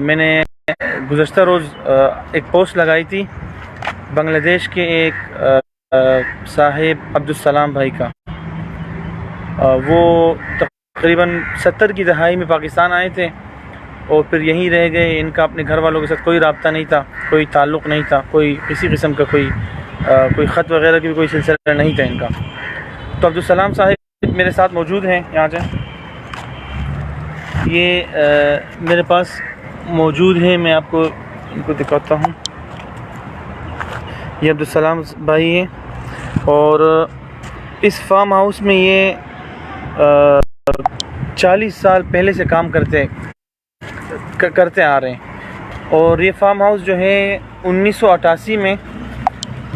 میں نے گزشتہ روز ایک پوسٹ لگائی تھی بنگلہ دیش کے ایک صاحب عبدالسلام بھائی کا. وہ تقریباً 70 کی دہائی میں پاکستان آئے تھے اور پھر یہیں رہ گئے. ان کا اپنے گھر والوں کے ساتھ کوئی رابطہ نہیں تھا, کوئی تعلق نہیں تھا, کوئی کسی قسم کا کوئی خط وغیرہ کی بھی کوئی سلسلہ نہیں تھا ان کا. تو عبدالسلام صاحب میرے ساتھ موجود ہیں, یہاں جائیں. یہ میرے پاس موجود ہے, میں آپ کو ان کو دکھاتا ہوں. یہ عبدالسلام بھائی ہیں اور اس فارم ہاؤس میں یہ 40 سال پہلے سے کام کرتے آ رہے ہیں. اور یہ فارم ہاؤس جو ہے 1988 میں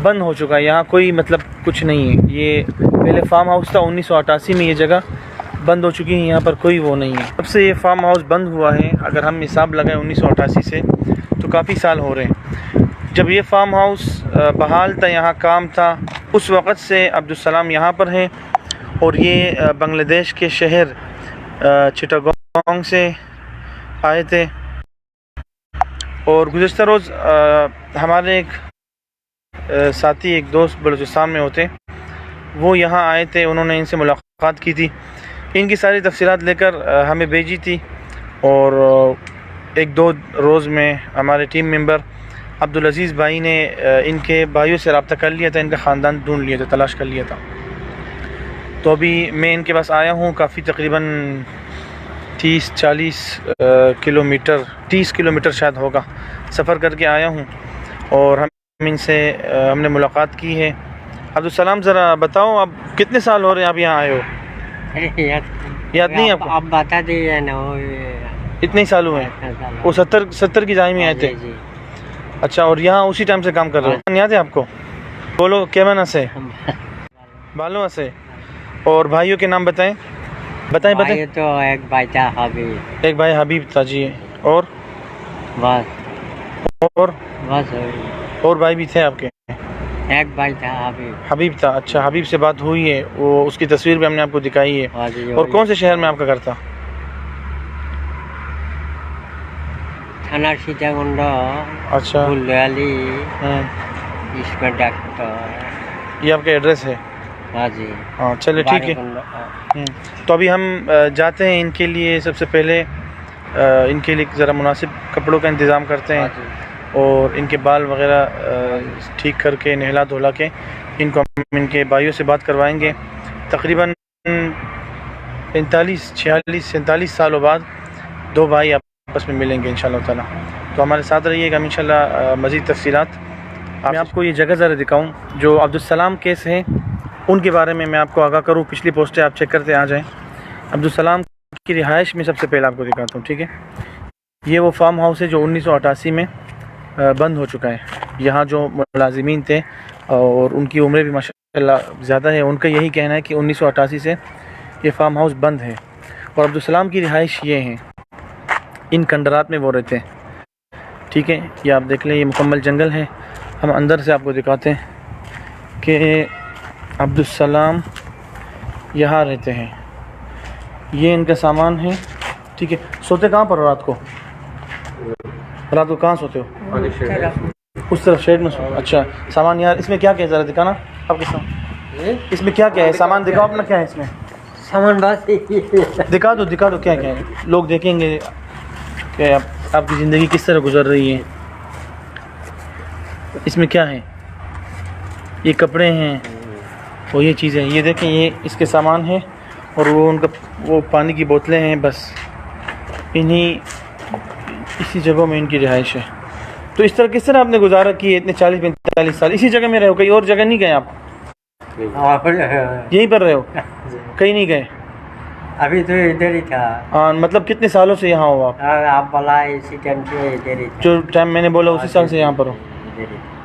بند ہو چکا ہے. یہاں کوئی مطلب کچھ نہیں ہے. یہ پہلے فارم ہاؤس تھا, 1988 میں یہ جگہ بند ہو چکی ہے. یہاں پر کوئی وہ نہیں ہے. تب سے یہ فارم ہاؤس بند ہوا ہے. اگر ہم حساب لگائیں 1988 سے تو کافی سال ہو رہے ہیں. جب یہ فارم ہاؤس بحال تھا, یہاں کام تھا, اس وقت سے عبدالسلام یہاں پر ہیں. اور یہ بنگلہ دیش کے شہر چٹاگانگ سے آئے تھے. اور گزشتہ روز ہمارے ایک ساتھی, ایک دوست بلوچستان میں ہوتے, وہ یہاں آئے تھے. انہوں نے ان سے ملاقات کی تھی, ان کی ساری تفصیلات لے کر ہمیں بھیجی تھی. اور ایک دو روز میں ہمارے ٹیم ممبر عبدالعزیز بھائی نے ان کے بھائیوں سے رابطہ کر لیا تھا, ان کا خاندان ڈھونڈ لیا تھا, تلاش کر لیا تھا. تو ابھی میں ان کے پاس آیا ہوں. کافی تقریباً 30-40 کلومیٹر, 30 کلومیٹر شاید ہوگا, سفر کر کے آیا ہوں. اور ہم نے ملاقات کی ہے. عبدالسلام ذرا بتاؤ, اب کتنے سال ہو رہے ہیں آپ یہاں آئے ہو؟ یاد نہیں آپ کو؟ آپ بتا دیجیے نا. اتنے ہی سال ہوئے ہیں. وہ 70 کی دہائی میں آئے تھے. اچھا, اور یہاں اسی ٹائم سے کام کر رہے ہو؟ یاد ہے آپ کو؟ بولو کیمن سے, بالو سے. اور بھائیوں کے نام بتائیں. تو ایک بھائی تھا حبیب. ایک بھائی حبیب تھا جی. اور بس اور بھائی بھی تھے آپ کے؟ ایک بھائی تھا حبیب تھا. اچھا, حبیب سے بات ہوئی ہے, وہ اس کی تصویر بھی ہم نے آپ کو دکھائی ہے. اور کون سے شہر میں آپ کا گھر تھا؟ تھانہ سیتا گنڈا. اچھا, پھلوالی اس میں ڈاکٹر. یہ آپ کا ایڈریس ہے؟ ہاں جی. ہاں چلے ٹھیک ہے. تو ابھی ہم جاتے ہیں. ان کے لیے سب سے پہلے ان کے لیے ذرا مناسب کپڑوں کا انتظام کرتے ہیں, اور ان کے بال وغیرہ ٹھیک کر کے نہلا دھولا کے ان کو ہم ان کے بھائیوں سے بات کروائیں گے. تقریباً 45-46-47 سالوں بعد دو بھائی آپس میں ملیں گے انشاءاللہ تعالیٰ. تو ہمارے ساتھ رہیے گا انشاءاللہ. مزید تفصیلات میں آپ کو یہ جگہ ذرا دکھاؤں. جو عبدالسلام کیس ہیں ان کے بارے میں آپ کو آگاہ کروں. پچھلی پوسٹیں آپ چیک کرتے آ جائیں. عبدالسلام کی رہائش میں سب سے پہلے آپ کو دکھاتا ہوں, ٹھیک ہے. یہ وہ فارم ہاؤس ہے جو 1988 میں بند ہو چکا ہے. یہاں جو ملازمین تھے اور ان کی عمریں بھی ماشاءاللہ زیادہ ہے, ان کا یہی کہنا ہے کہ 1988 سے یہ فارم ہاؤس بند ہے. اور عبدالسلام کی رہائش یہ ہیں, ان کھنڈرات میں وہ رہتے ہیں, ٹھیک ہے. یہ آپ دیکھ لیں, یہ مکمل جنگل ہے. ہم اندر سے آپ کو دکھاتے ہیں کہ عبدالسلام یہاں رہتے ہیں. یہ ان کا سامان ہے, ٹھیک ہے. سوتے کہاں پر ہو رات کو کہاں سوتے ہو؟ اس طرف شیڈ میں سوتے. اچھا, سامان یار اس میں کیا کیا ہے ذرا دکھانا آپ کے سامنے. اس میں کیا کیا ہے سامان دکھاؤ اپنا. کیا ہے اس میں سامان؟ بس دکھا دو کیا کیا ہے. لوگ دیکھیں گے کہ آپ کی زندگی کس طرح گزر رہی ہے. اس میں کیا ہے؟ یہ کپڑے ہیں, وہ یہ چیزیں, یہ دیکھیں, یہ اس کے سامان ہیں. اور وہ ان کا وہ پانی کی بوتلیں ہیں. بس اسی جگہوں میں ان کی رہائش ہے. تو اس طرح کس طرح آپ نے گزارا کی اتنے 40-45 سال اسی جگہ میں رہے ہو؟ کہیں اور جگہ نہیں گئے آپ؟ یہیں پر رہے ہو, کہیں نہیں گئے؟ ابھی تو ادھر ہی تھا. ہاں, مطلب کتنے سالوں سے یہاں ہو آپ؟ آپ بولا اسی ٹائم سے ادھر ہی. جو ٹائم میں نے بولا اسی سال سے یہاں پر ہو.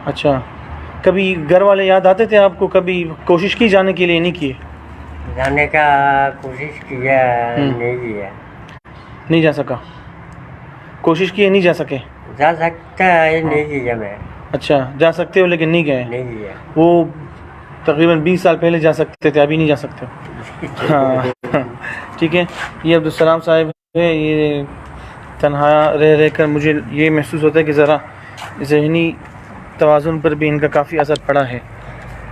اچھا, کبھی گھر والے یاد آتے تھے آپ کو؟ کبھی کوشش کی جانے کے لیے؟ نہیں کیے جانے کا کوشش کیا, نہیں جا سکا. کوشش کی, نہیں جا سکے. جا سکتا ہے, نہیں کیا میں. اچھا, جا سکتے ہو لیکن نہیں گئے. نہیں کیا. وہ تقریباً 20 سال پہلے جا سکتے تھے, ابھی نہیں جا سکتے. ہاں ٹھیک ہے. یہ عبدالسلام صاحب ہے, یہ تنہا رہ کر مجھے یہ محسوس ہوتا ہے کہ ذرا ذہنی توازن پر بھی ان کا کافی اثر پڑا ہے.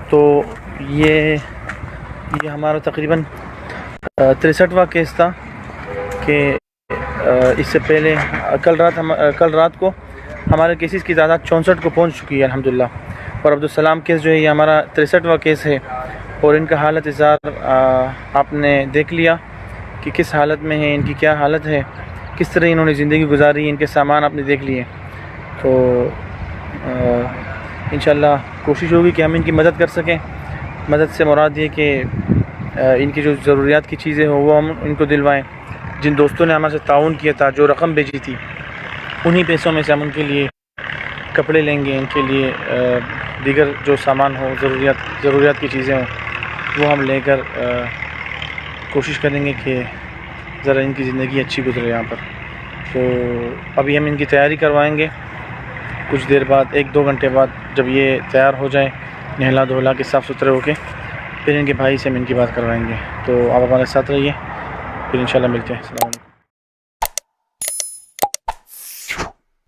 تو یہ ہمارا تقریباً 63واں کیس تھا کہ اس سے پہلے کل رات کو ہمارے کیسز کی تعداد 64 کو پہنچ چکی ہے الحمدللہ. اور عبدالسلام کیس جو ہے یہ ہمارا 63واں کیس ہے. اور ان کا حالت اظہار آپ نے دیکھ لیا کہ کس حالت میں ہیں، ان کی کیا حالت ہے، کس طرح انہوں نے زندگی گزاری، ان کے سامان آپ نے دیکھ لیے. تو انشاءاللہ کوشش ہوگی کہ ہم ان کی مدد کر سکیں. مدد سے مراد یہ کہ ان کی جو ضروریات کی چیزیں ہوں وہ ہم ان کو دلوائیں. جن دوستوں نے ہمارے سے تعاون کیا تھا، جو رقم بھیجی تھی، انہی پیسوں میں سے ہم ان کے لیے کپڑے لیں گے، ان کے لیے دیگر جو سامان ہو، ضروریات کی چیزیں ہوں وہ ہم لے کر کوشش کریں گے کہ ذرا ان کی زندگی اچھی گزرے یہاں پر. تو ابھی ہم ان کی تیاری کروائیں گے. کچھ دیر بعد 1-2 گھنٹے بعد جب یہ تیار ہو جائیں، نہلا دھولا کے صاف ستھرے ہو کے، پھر ان کے بھائی سے ہم ان کی بات کروائیں گے. تو آپ ہمارے ساتھ رہیے، پھر انشاءاللہ ملتے ہیں. السلام علیکم.